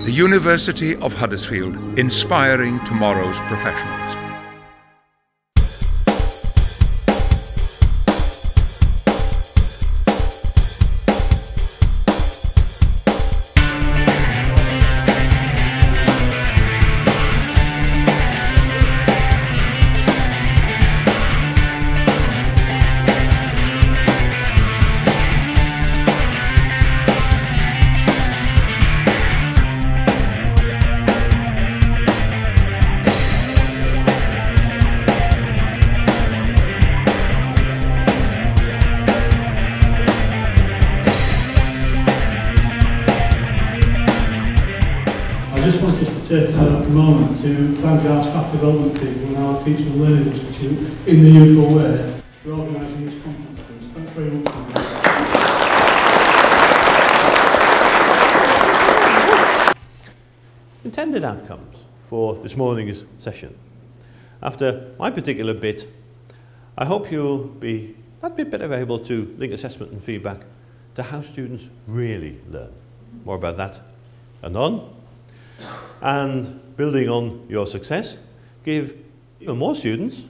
The University of Huddersfield, inspiring tomorrow's professionals. I just want us to take a moment to thank our staff development people and our Teaching and Learning Institute in the usual way for organising this conference. Thanks very much. Intended outcomes for this morning's session. After my particular bit, I hope you'll be that bit better able to link assessment and feedback to how students really learn. More about that anon. And building on your success, give even more students,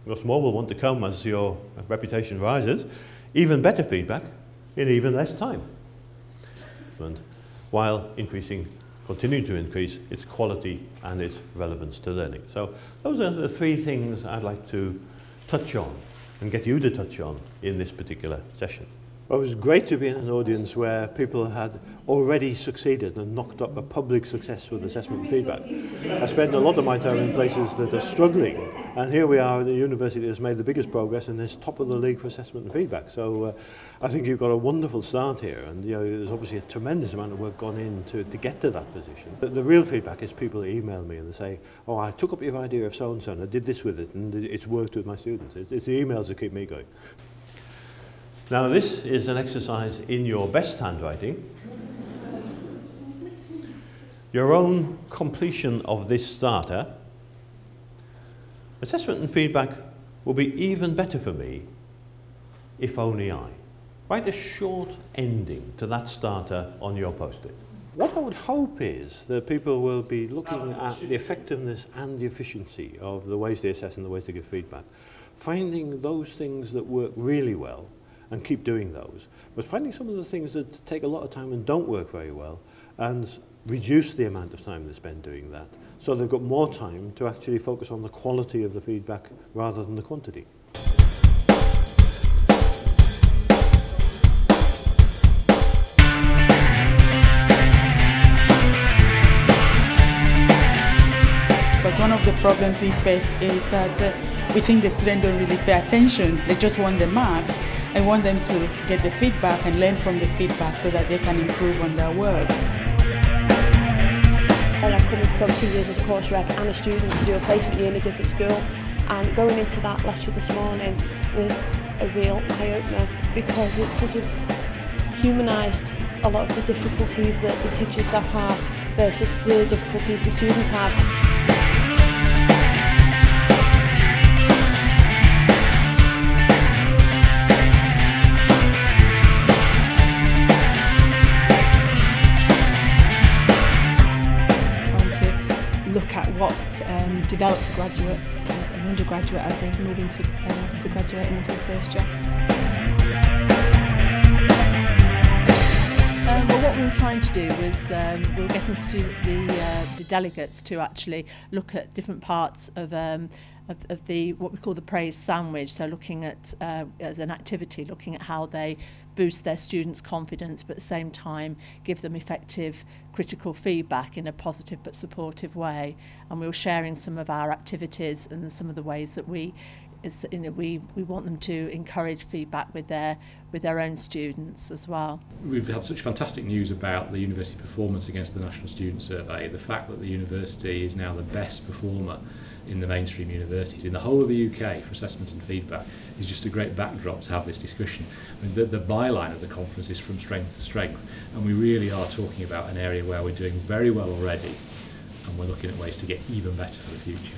because more will want to come as your reputation rises, even better feedback in even less time, and while continuing to increase its quality and its relevance to learning. So those are the three things I'd like to touch on and get you to touch on in this particular session. Well, it was great to be in an audience where people had already succeeded and knocked up a public success with assessment and feedback. I spend a lot of my time in places that are struggling, and here we are at the university that's made the biggest progress and is top of the league for assessment and feedback. So I think you've got a wonderful start here, and there's obviously a tremendous amount of work gone in to get to that position. But the real feedback is people email me and they say, oh, I took up your idea of so-and-so and I did this with it and it's worked with my students. It's the emails that keep me going. Now this is an exercise in your best handwriting. Your own completion of this starter. Assessment and feedback will be even better for me if only I. Write a short ending to that starter on your post-it. What I would hope is that people will be looking at the effectiveness and the efficiency of the ways they assess and the ways they give feedback, finding those things that work really well and keep doing those, but finding some of the things that take a lot of time and don't work very well and reduce the amount of time they spend doing that, so they've got more time to actually focus on the quality of the feedback rather than the quantity. Because one of the problems we face is that we think the students don't really pay attention. They just want the mark. I want them to get the feedback and learn from the feedback so that they can improve on their work. And I've come from 2 years as a course rep and a student to do a placement year in a different school, and going into that lecture this morning was a real eye-opener because it sort of humanised a lot of the difficulties that the teaching staff have versus the difficulties the students have. Look at what develops a graduate, an undergraduate as they move into to graduate and into the first year. Well, what we were trying to do was we were getting the delegates to actually look at different parts of the what we call the praise sandwich. So looking at as an activity, looking at how they boost their students' confidence, but at the same time give them effective critical feedback in a positive but supportive way. And we were sharing some of our activities and some of the ways that we want them to encourage feedback with their own students as well. We've had such fantastic news about the university performance against the National Student Survey. The fact that the university is now the best performer in the mainstream universities in the whole of the UK for assessment and feedback is just a great backdrop to have this discussion. I mean, the byline of the conference is from strength to strength, and we really are talking about an area where we're doing very well already and we're looking at ways to get even better for the future.